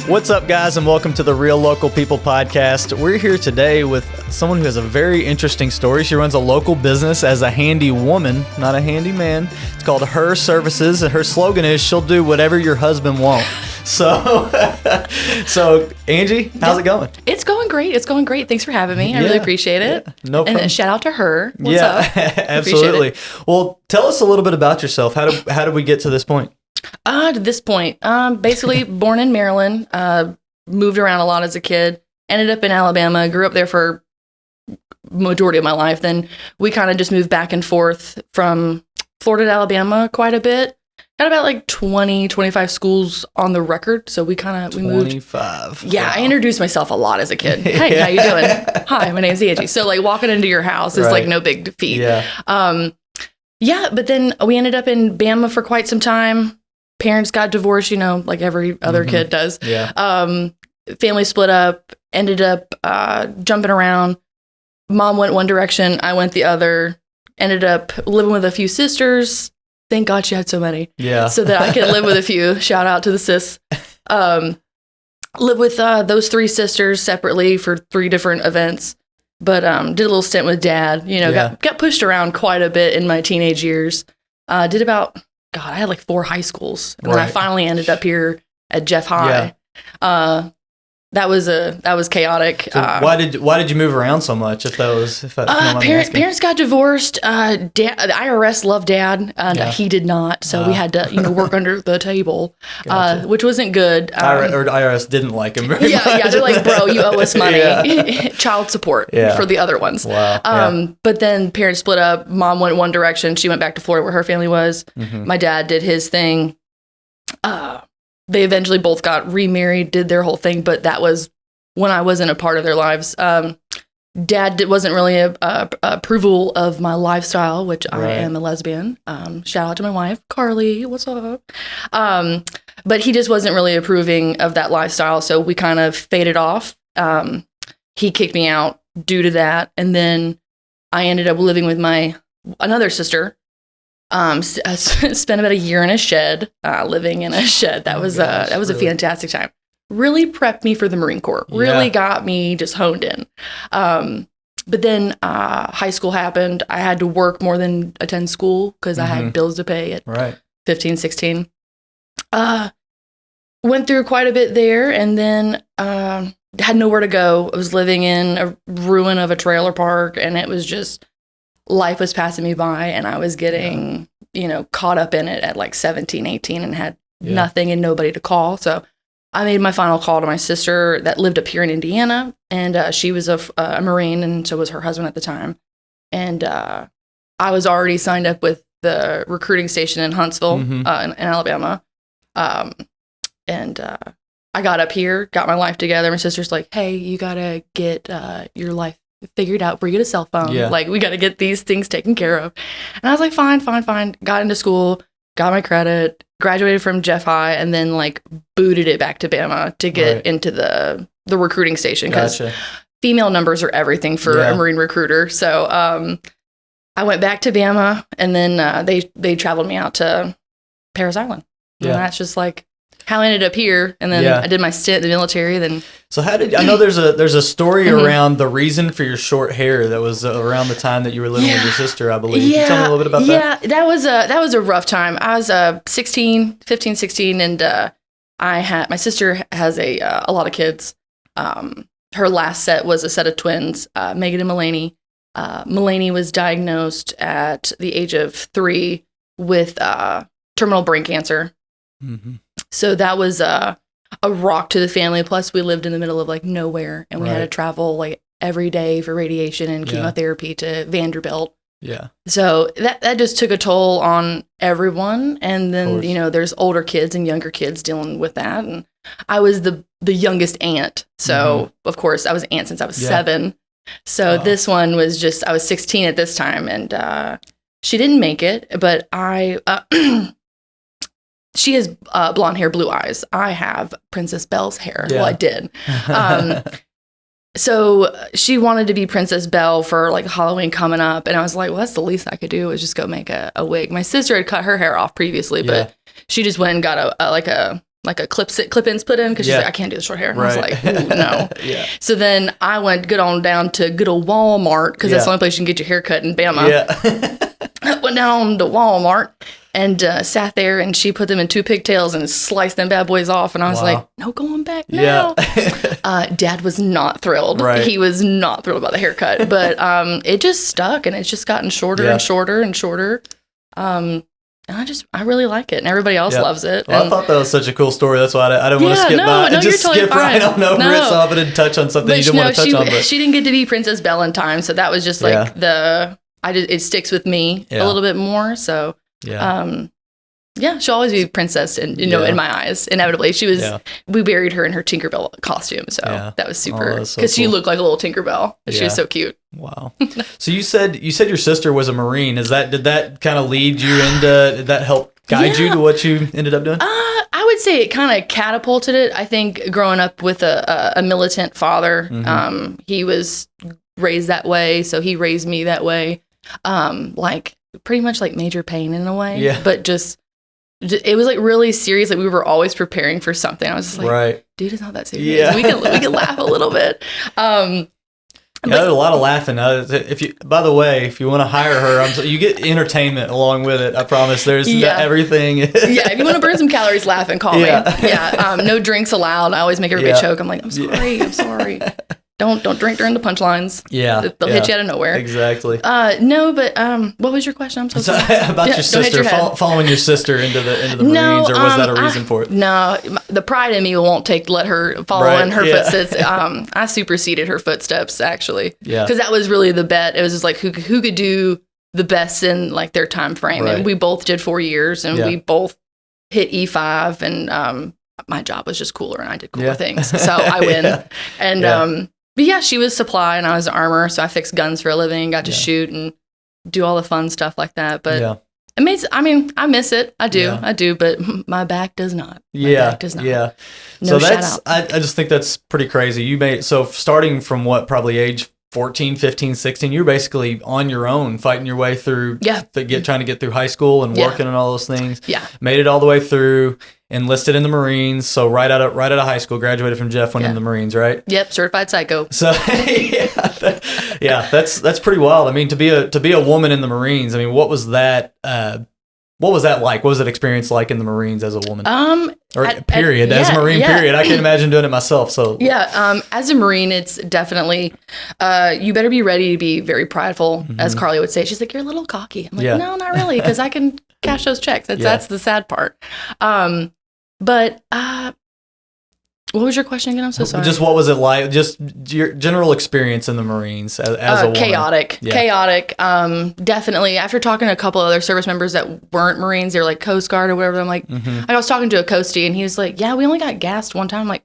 What's up, guys, and welcome to the Real Local People podcast. We're here today with someone who has a very interesting story. She runs a local business as a handy woman, not a handy man. It's called Her Services, and her slogan is, she'll do whatever your husband won't. So Angie, how's it going? It's going great. It's going great. Thanks for having me. I really appreciate it. No problem. And shout out to her. What's up? Absolutely. Well, tell us a little bit about yourself. How did we get to this point? To this point, basically born in Maryland, moved around a lot as a kid, ended up in Alabama, grew up there for majority of my life. Then we kind of just moved back and forth from Florida to Alabama quite a bit. Got about like 20, 25 schools on the record. So we moved. 25. Yeah, wow. I introduced myself a lot as a kid. Hey, how you doing? Hi, my name's Angie. So like walking into your house is like no big feat. Yeah. But then we ended up in Bama for quite some time. Parents got divorced, like every other kid does. Yeah. Family split up, ended up jumping around. Mom went one direction, I went the other. Ended up living with a few sisters. Thank God she had so many. Yeah. So that I can live with a few. Shout out to the sis. Live with those three sisters separately for 3 different events. But did a little stint with dad. Got pushed around quite a bit in my teenage years. Did about, I had like 4 high schools. And then I finally ended up here at Jeff High. Yeah. That was chaotic. So why did you move around so much? Parents got divorced. The IRS loved dad, and he did not. So we had to work under the table, which wasn't good. IRS didn't like him very much. Yeah, they're like, bro, you owe us money, child support for the other ones. Wow. But then parents split up. Mom went one direction. She went back to Florida where her family was. Mm-hmm. My dad did his thing. They eventually both got remarried, did their whole thing, but that was when I wasn't a part of their lives. Dad wasn't really approval of my lifestyle, which I am a lesbian. Shout out to my wife, Carly. What's up? But he just wasn't really approving of that lifestyle, so we kind of faded off. He kicked me out due to that, and then I ended up living with my another sister. Spent about a year in a shed, living in a shed. That was a fantastic time. Really prepped me for the Marine Corps. Really got me just honed in. But then high school happened. I had to work more than attend school because I had bills to pay at 15, 16. Went through quite a bit there, and then had nowhere to go. I was living in a ruin of a trailer park, and it was just... life was passing me by, and I was getting, caught up in it at like 17, 18 and had nothing and nobody to call. So I made my final call to my sister that lived up here in Indiana, and she was a Marine, and so was her husband at the time. And I was already signed up with the recruiting station in Huntsville, in Alabama. And I got up here, got my life together. My sister's like, hey, you got to get your life figured out before you get a cell phone. Like, we got to get these things taken care of. And I was like, fine. Got into school, got my credit, graduated from Jeff High, and then like booted it back to Bama to get into the recruiting station, because female numbers are everything for a Marine recruiter. So I went back to Bama, and then they traveled me out to Parris Island. And that's just like how I ended up here, and then I did my stint in the military. Then, so how did I know there's a story around the reason for your short hair that was around the time that you were living with your sister, I believe. Can you tell me a little bit about that? Yeah, that was a rough time. I was 15, 16, and my sister has a lot of kids. Her last set was a set of twins, Megan and Mulaney. Mulaney was diagnosed at the age of 3 with terminal brain cancer. Mm-hmm. So that was a rock to the family. Plus, we lived in the middle of like nowhere, and we had to travel like every day for radiation and chemotherapy to Vanderbilt. Yeah. So that just took a toll on everyone. And then, there's older kids and younger kids dealing with that. And I was the youngest aunt. So, of course, I was an aunt since I was 7. So this one was I was 16 at this time, and she didn't make it, but she has blonde hair, blue eyes. I have Princess Belle's hair. Yeah. Well, I did. So she wanted to be Princess Belle for like Halloween coming up. And I was like, well, that's the least I could do is just go make a wig. My sister had cut her hair off previously, but she just went and got a like a clip-ins put in because she's like, I can't do the short hair. And I was like, ooh, no. So then I went good old Walmart because that's the only place you can get your hair cut in Bama. I went down to Walmart and sat there, and she put them in 2 pigtails and sliced them bad boys off. And I was like, no going back now. Dad was not thrilled. He was not thrilled about the haircut, but it just stuck, and it's just gotten shorter and shorter and shorter. And I really like it, and everybody else loves it. Well, I thought that was such a cool story. That's why I don't want to skip by. No, just totally skip right on over it, so I didn't touch on something you didn't want to touch on. But she didn't get to be Princess Belle in time, so that was just like it sticks with me a little bit more. So she'll always be princess, and in my eyes, inevitably. She was. We buried her in her Tinkerbell costume, so that was super because she looked like a little Tinkerbell. She was so cute. Wow. So you said your sister was a Marine. Did that kind of lead you into? Did that help guide you to what you ended up doing? I would say it kind of catapulted it. I think growing up with a militant father, he was raised that way, so he raised me that way. Like pretty much like Major Payne in a way, but just. It was like really serious. Like we were always preparing for something. I was just like, dude, it's not that serious. Yeah. We can laugh a little bit. There's a lot of laughing. By the way, if you want to hire her, you get entertainment along with it. I promise. There's everything. If you want to burn some calories laughing, call me. No drinks allowed. I always make everybody choke. I'm like, I'm sorry. Don't drink during the punchlines. They'll hit you out of nowhere. Exactly. No, but what was your question? I'm so sorry. About your sister, following your sister into the Marines, or was that a reason for it? No, the pride in me won't let her follow in her footsteps. I superseded her footsteps, actually. Because that was really the bet. It was just like who could do the best in like their time frame. And we both did 4 years, and we both hit E5, and my job was just cooler, and I did cooler things. So I win. And but she was supply, and I was armor, so I fixed guns for a living, got to shoot and do all the fun stuff like that. But it makes, I miss it. I do, but my back does not. My back does not. No, so that's, I just think that's pretty crazy. So starting from probably age 14, 15, 16, you're basically on your own, fighting your way through, trying to get through high school and working and all those things. Made it all the way through, enlisted in the Marines. So right out of high school, graduated from Jeff, went in the Marines, right? Yep, certified psycho. So that's pretty wild. I mean, to be a woman in the Marines, I mean, what was that like? What was that experience like in the Marines as a woman? Period. As a Marine, period. I can't imagine doing it myself. So as a Marine, it's definitely you better be ready to be very prideful, as Carly would say. She's like, you're a little cocky. I'm like, no, not really, because I can cash those checks. That's the sad part. But what was your question again? I'm so sorry. Just what was it like? Just your general experience in the Marines as a woman. Chaotic. Definitely. After talking to a couple other service members that weren't Marines, they were like Coast Guard or whatever. I'm like, I was talking to a Coastie, and he was like, we only got gassed one time. I'm like,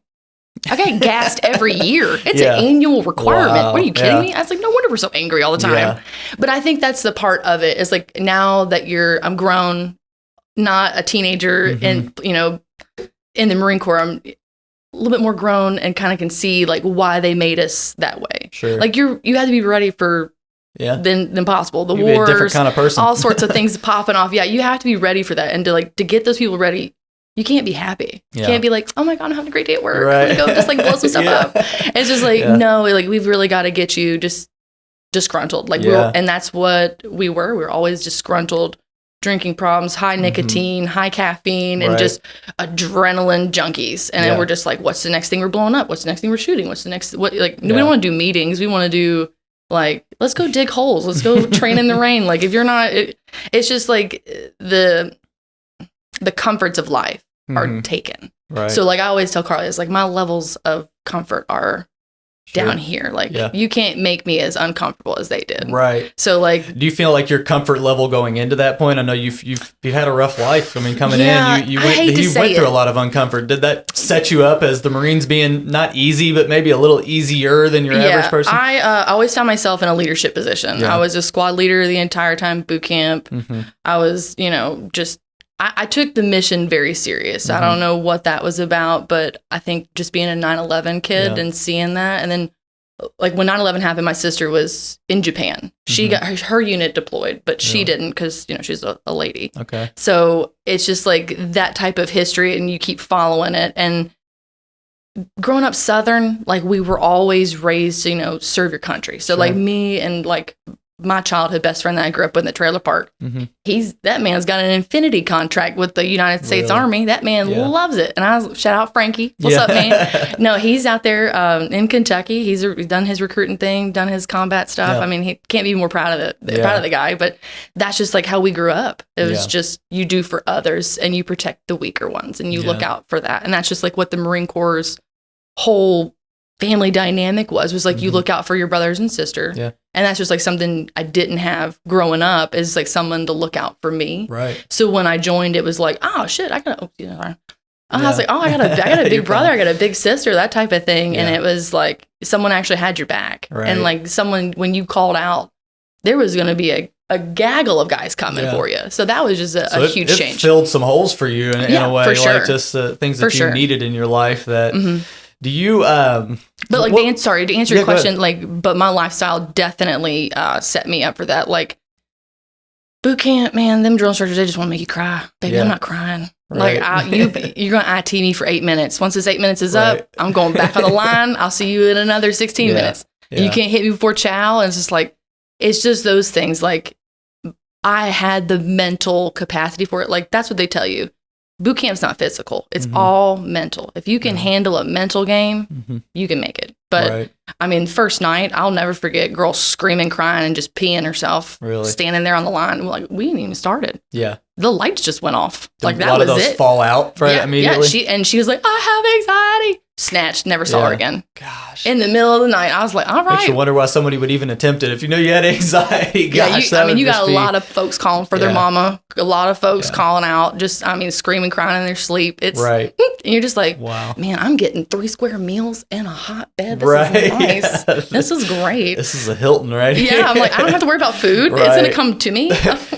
I get gassed every year. It's an annual requirement. Wow. What are you kidding me? I was like, no wonder we're so angry all the time. But I think that's the part of it is like now that I'm grown, not a teenager, and in the Marine Corps, I'm a little bit more grown and kind of can see like why they made us that way. Sure. Like you had to be ready for the impossible, the wars, be a different kind of person. all sorts of things popping off. Yeah, you have to be ready for that, and to get those people ready. You can't be happy. You can't be like, oh my God, I'm having a great day at work. I'm gonna go just like blow some stuff up. It's just like, no, like we've really got to get you just disgruntled. Like and that's what we were. We were always disgruntled, drinking problems, high nicotine, high caffeine, and just adrenaline junkies. And then we're just like, what's the next thing we're blowing up? What's the next thing we're shooting? What's the next, we don't want to do meetings. We want to do like, let's go dig holes. Let's go train in the rain. Like if you're not, it's just like the comforts of life are taken. Right. So like I always tell Carly, it's like my levels of comfort are down here. Like you can't make me as uncomfortable as they did. Right. So like, do you feel like your comfort level going into that point? I know you've had a rough life. I mean, coming in, you went through a lot of uncomfort. Did that set you up as the Marines being not easy, but maybe a little easier than your average person? I always found myself in a leadership position. I was a squad leader the entire time, boot camp. I was, I took the mission very serious. I don't know what that was about, but I think just being a 9/11 kid and seeing that, and then like when 9/11 happened, my sister was in Japan. She got her unit deployed, but she didn't because, you know, she's a lady. Okay. So it's just like that type of history, and you keep following it. And growing up Southern, like we were always raised to, you know, serve your country. So like me and like my childhood best friend that I grew up with in the trailer park, that man's got an infinity contract with the United States Army. That man loves it. And I was, shout out Frankie. What's up, man? No, he's out there in Kentucky. He's done his recruiting thing, done his combat stuff. Yeah. I mean, he can't be more proud of proud of the guy, but that's just like how we grew up. It was just, you do for others and you protect the weaker ones and you look out for that. And that's just like what the Marine Corps' whole family dynamic was like, you look out for your brothers and sister. Yeah. And that's just like something I didn't have growing up, is like someone to look out for me. Right. So when I joined, it was like, oh shit, I got I was like, oh, I got a big brother, I got a big sister, that type of thing. And it was like someone actually had your back. Right. And like someone, when you called out, there was going to be a gaggle of guys coming for you. So that was just a huge change. It filled some holes for you in a way, for sure. like just things that you needed in your life that... Do you, but like, to answer your question, like, but my lifestyle definitely set me up for that. Like, boot camp, man, them drill instructors, they just want to make you cry. Baby, I'm not crying. Right. Like, you're going to IT me for 8 minutes. Once this 8 minutes is up, I'm going back on the line. I'll see you in another 16 minutes. Yeah. You can't hit me before chow. And it's just like, it's just those things. Like, I had the mental capacity for it. Like, that's what they tell you. Boot camp's not physical. It's all mental. If you can handle a mental game, you can make it. But I mean, first night, I'll never forget girl screaming, crying, and just peeing herself. Really? Standing there on the line. Like, we ain't even started. Yeah. The lights just went off. Like, that was it. A lot of those fall out immediately? Yeah, she was like, I have anxiety. Snatched, never saw her again. Gosh. In the middle of the night, I was like, all right. Makes you wonder why somebody would even attempt it if you know you had anxiety. Gosh, you got a lot of folks calling for their mama, a lot of folks calling out, just, screaming, crying in their sleep. It's right. And you're just like, wow, man, I'm getting 3 square meals and a hot bed. This is nice. Yeah. This is great. This is a Hilton, right? Yeah, I'm like, I don't have to worry about food. It's going to come to me.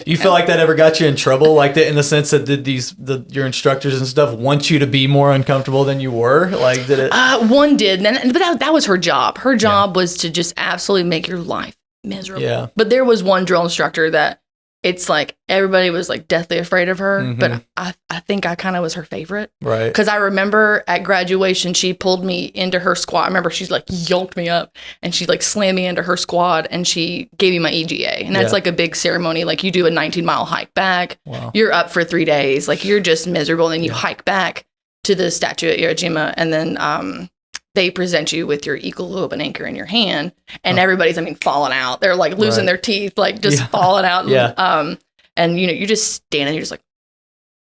You feel like that ever got you in trouble? Like that, in the sense that your instructors and stuff want you to be more uncomfortable than you were? Like, did it? One did, but that was her job. Her job was to just absolutely make your life miserable. Yeah. But there was one drill instructor that it's like everybody was like deathly afraid of her, but I think I kind of was her favorite. Right. Because I remember at graduation, she pulled me into her squad. I remember she's like yoked me up and she like slammed me into her squad and she gave me my EGA. And that's like a big ceremony. Like you do a 19-mile hike back. Wow. You're up for 3 days. Like you're just miserable. And then you hike back to the statue at Iwo Jima, and then they present you with your eagle globe and anchor in your hand, and everybody's, falling out. They're like losing their teeth, like just falling out. Yeah. And you're just standing, you're just like,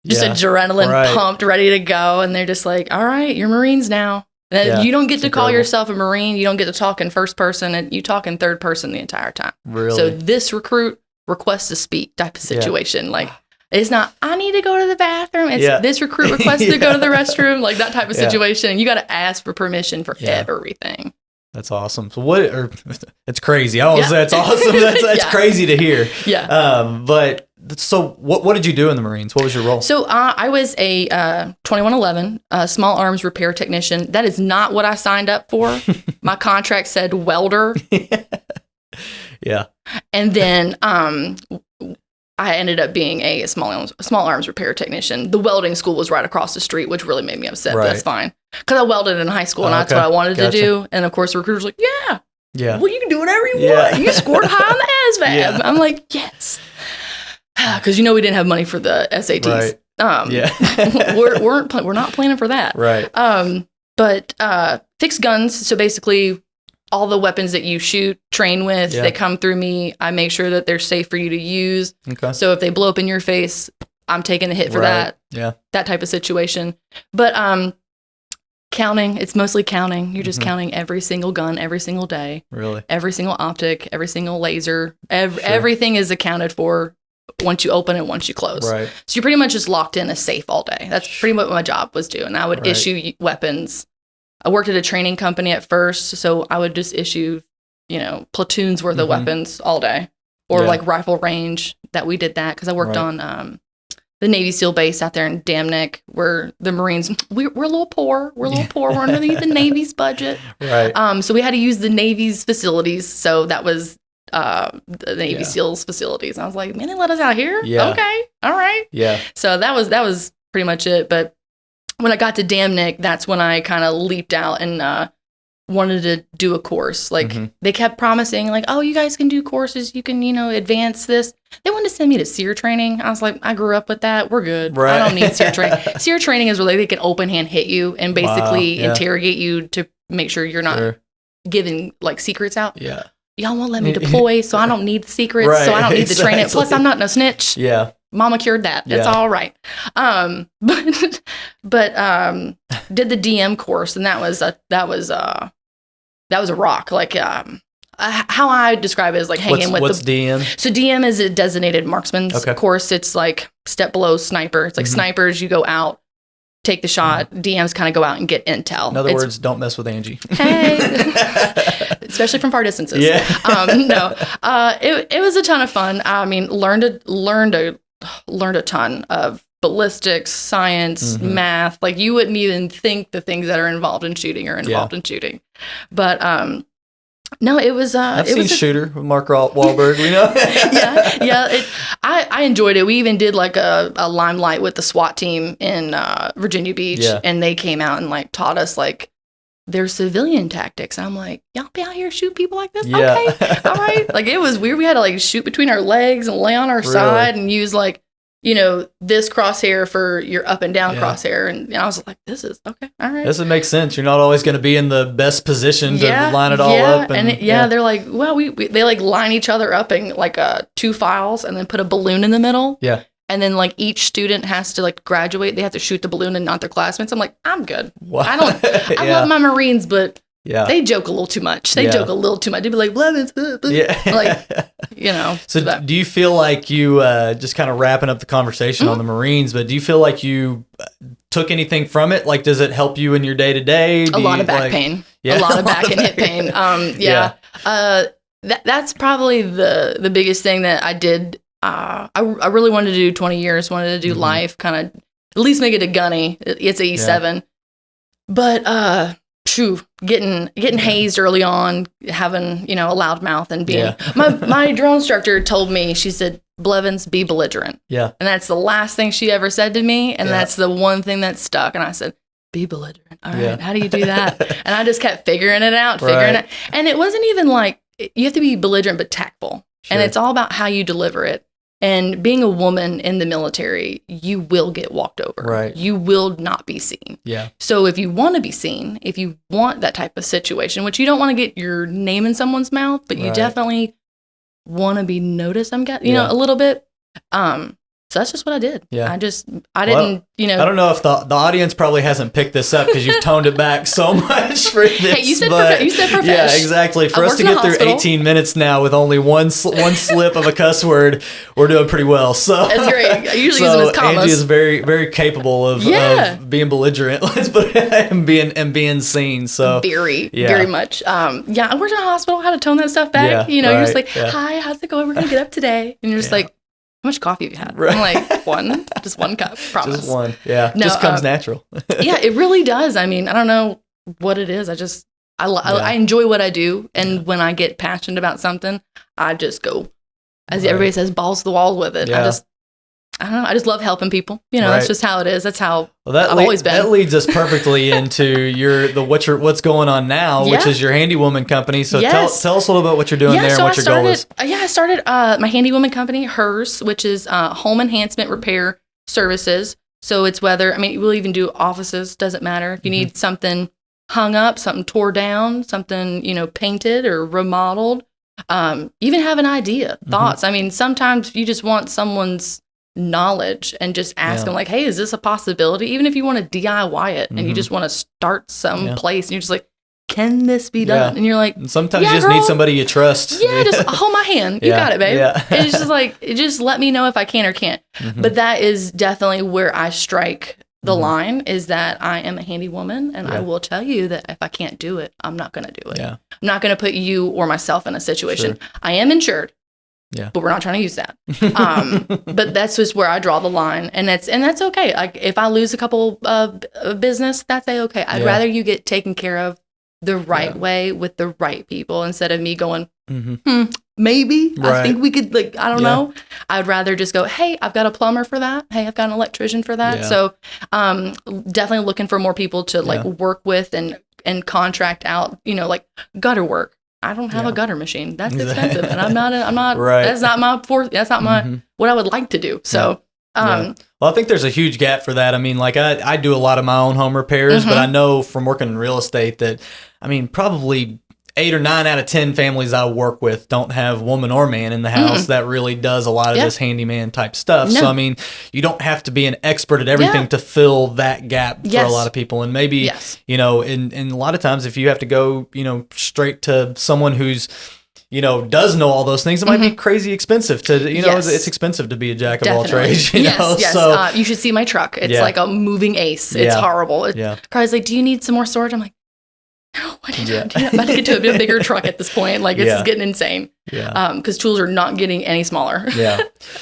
adrenaline pumped, ready to go, and they're just like, all right, you're Marines now. And you don't get to call yourself a Marine. You don't get to talk in first person, and you talk in third person the entire time. Really? So this recruit requests to speak type of situation, like. It's not, I need to go to the bathroom. It's this recruit requests to go to the restroom, like that type of situation. And you got to ask for permission for everything. That's awesome. So it's crazy. I always say it's awesome. That's crazy to hear. Yeah. But so what did you do in the Marines? What was your role? So I was a 2111 small arms repair technician. That is not what I signed up for. My contract said welder. Yeah. And then, I ended up being a small arms repair technician. The welding school was right across the street, which really made me upset, but that's fine. Because I welded in high school, and that's what I wanted to do. And, of course, the recruiter's like, yeah, well, you can do whatever you want. You scored high on the ASVAB. Yeah. I'm like, yes. Because, we didn't have money for the SATs. Right. We're not planning for that. Right. But fixed guns, so basically all the weapons that you shoot, train with, they come through me. I make sure that they're safe for you to use. Okay. So if they blow up in your face, I'm taking the hit for that. Yeah. That type of situation. But counting, it's mostly counting. You're just counting every single gun every single day. Really? Every single optic, every single laser. Everything is accounted for once you open it, once you close. Right. So you're pretty much just locked in a safe all day. That's pretty much what my job was doing. I would issue weapons. I worked at a training company at first, so I would just issue, platoons worth of weapons all day, or like rifle range. That we did that because I worked on the Navy SEAL base out there in Damnick, where the Marines, we're a little poor. We're underneath the Navy's budget. Right. So we had to use the Navy's facilities. So that was the Navy SEALs facilities. And I was like, man, they let us out here? Yeah. Okay. All right. Yeah. So that was pretty much it. But when I got to Damnick, that's when I kind of leaped out and wanted to do a course. Like they kept promising like, oh, you guys can do courses. You can, advance this. They wanted to send me to SEER training. I was like, I grew up with that. We're good. Right. I don't need SEER training. SEER training is where they can open hand hit you and basically interrogate you to make sure you're not giving like secrets out. Yeah. Y'all won't let me deploy, so I don't need the secrets, so I don't need the training. Plus, I'm not no snitch. Yeah. Mama cured that. That's all right. But did the DM course, and that was a rock. Like how I describe it is like hanging with what's DM? So DM is a designated marksman's course. It's like step below sniper. It's like snipers, you go out, take the shot. DMs kind of go out and get intel. In other words, don't mess with Angie. Hey. Especially from far distances. Yeah. It was a ton of fun. I mean, learned a ton of ballistics, science, math. Like you wouldn't even think the things that are involved in shooting are involved in shooting. But no, it was. I've seen Shooter with Mark Wahlberg. We know. I enjoyed it. We even did like a limelight with the SWAT team in Virginia Beach, and they came out and like taught us like their civilian tactics. I'm like, y'all be out here shoot people like this? Yeah. Okay, all right. Like it was weird. We had to like shoot between our legs and lay on our side and use like this crosshair for your up and down crosshair. And I was like, this is okay. All right. Doesn't make sense. You're not always going to be in the best position to line it all up. And they're like, well, they like line each other up in like two files and then put a balloon in the middle. Yeah. And then like each student has to like graduate. They have to shoot the balloon and not their classmates. I'm like, I'm good. Wow. I love my Marines, but they joke a little too much. They joke a little too much. They'd be like, Blevins. Like, So do you feel like you, just kind of wrapping up the conversation on the Marines, but do you feel like you took anything from it? Like, does it help you in your day to day? A lot of back pain. Yeah. A lot of back and hip pain. That's probably the biggest thing that I did. I really wanted to do 20 years, wanted to do life, kind of at least make it a gunny. It's a E7. But getting hazed early on, having, a loud mouth and being my drill instructor told me, she said, Blevins, be belligerent. Yeah. And that's the last thing she ever said to me. And that's the one thing that stuck. And I said, be belligerent. All right. How do you do that? And I just kept figuring it out, it. And it wasn't even like, you have to be belligerent, but tactful. Sure. And it's all about how you deliver it. And being a woman in the military, you will get walked over. Right. You will not be seen. Yeah. So if you want to be seen, if you want that type of situation, which you don't want to get your name in someone's mouth, but you definitely want to be noticed, a little bit. So that's just what I did. Yeah. I didn't. I don't know if the audience probably hasn't picked this up because you've toned it back so much for this. Hey, you said professional. Yeah, exactly. For us to get through 18 minutes now with only one slip of a cuss word, we're doing pretty well. So that's great. I usually use them as commas. Angie is very, very capable of being belligerent. Let's put it, and being seen. So very much. I worked in a hospital. How to tone that stuff back. You're just like, hi, how's it going? We're gonna get up today, and you're just like, how much coffee have you had? Right. I'm like, just one cup, promise. Just one, just comes natural. Yeah, it really does. I mean, I don't know what it is. I enjoy what I do, and when I get passionate about something, I just go, as everybody says, balls to the wall with it. Yeah. I don't know. I just love helping people. That's just how it is. That's how I've always been. That leads us perfectly into what's going on now, which is your Handywoman company. So tell us a little about what you're doing there and what your goal is. I started my Handywoman company, hers, which is home enhancement repair services. So it's we'll even do offices. Doesn't matter if you need something hung up, something tore down, something painted or remodeled. Even have an idea, thoughts. I mean, sometimes you just want someone's knowledge and just ask them like, hey, is this a possibility? Even if you want to DIY it and you just want to start some place and you're just like, can this be done? And you're like, and sometimes you just need somebody you trust. Yeah, just hold my hand. You got it, babe. Yeah. It's just like, just let me know if I can or can't. But that is definitely where I strike the line, is that I am a handy woman, and I will tell you that if I can't do it, I'm not going to do it. Yeah. I'm not going to put you or myself in a situation. Sure. I am insured. Yeah. But we're not trying to use that. But that's just where I draw the line, and that's okay. Like if I lose a couple of business, that's okay. I'd rather you get taken care of the right way with the right people instead of me going, maybe I think we could, like, I don't know. I'd rather just go, hey, I've got a plumber for that. Hey, I've got an electrician for that. So definitely looking for more people to like work with and contract out, you know, like gutter work. I don't have a gutter machine. That's expensive, and I'm not. That's not my That's not my what I would like to do. So. Well, I think there's a huge gap for that. I mean, like I do a lot of my own home repairs, but I know from working in real estate that, I mean, probably 8 or 9 out of 10 families I work with don't have woman or man in the house that really does a lot of this handyman type stuff. No. So, I mean, you don't have to be an expert at everything to fill that gap for a lot of people. And maybe, you know, and a lot of times if you have to go, you know, straight to someone who's, you know, does know all those things, it might be crazy expensive to, you know, it's expensive to be a jack of all trades, you know? So, you should see my truck. It's like a moving ace. It's horrible. Carly's like, do you need some more storage? I'm like, no, I need to. I'm about to get to a bigger truck at this point. Like, it's getting insane. Because tools are not getting any smaller.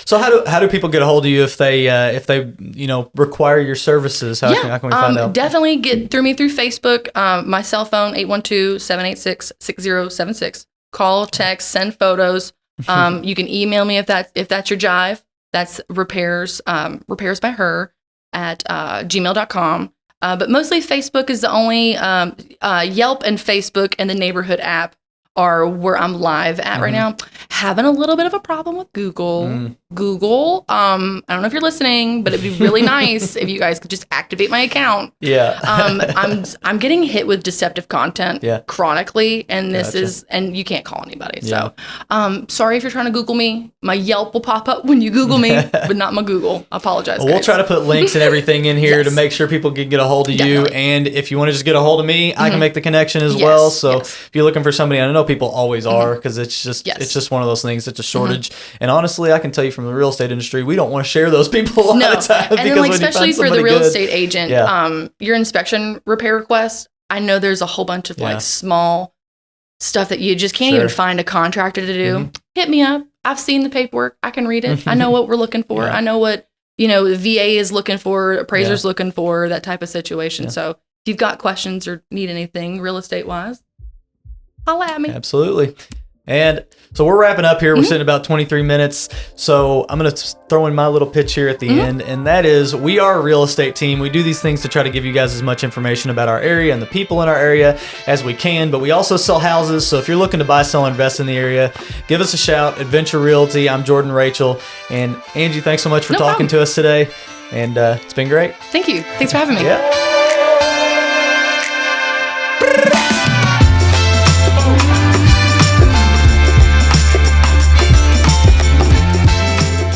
So how do people get a hold of you if they you know, require your services? How can we find out? Definitely get through me through Facebook. My cell phone 812-786-6076. Call, text, send photos. You can email me if that's your jive. That's repairs by her at gmail.com. But mostly Facebook is the only Yelp and Facebook and the neighborhood app are where I'm live at right now. Having a little bit of a problem with Google. Google, I don't know if you're listening, but it'd be really nice if you guys could just activate my account. I'm getting hit with deceptive content chronically, and this is, and you can't call anybody. So, sorry if you're trying to Google me. My Yelp will pop up when you Google me, but not my Google. I apologize. Well, we'll try to put links and everything in here to make sure people can get a hold of you. And if you want to just get a hold of me, I can make the connection as well. So if you're looking for somebody, I know people always are, because it's just one of those things. It's a shortage, and honestly, I can tell you from the real estate industry, we don't want to share those people a lot of time. And then, like, especially for the real estate agent, your inspection repair request. I know there's a whole bunch of like small stuff that you just can't even find a contractor to do. Hit me up. I've seen the paperwork. I can read it. I know what we're looking for. I know what, you know, the VA is looking for, appraiser's looking for, that type of situation. So if you've got questions or need anything real estate wise, holla at me. Absolutely. And so we're wrapping up here. We're sitting about 23 minutes. So I'm going to throw in my little pitch here at the end. And that is, we are a real estate team. We do these things to try to give you guys as much information about our area and the people in our area as we can. But we also sell houses. So if you're looking to buy, sell, invest in the area, give us a shout. AdventuREalty. I'm Jordan Rachel. And Angie, thanks so much for talking to us today. And it's been great. Thank you. Thanks for having me.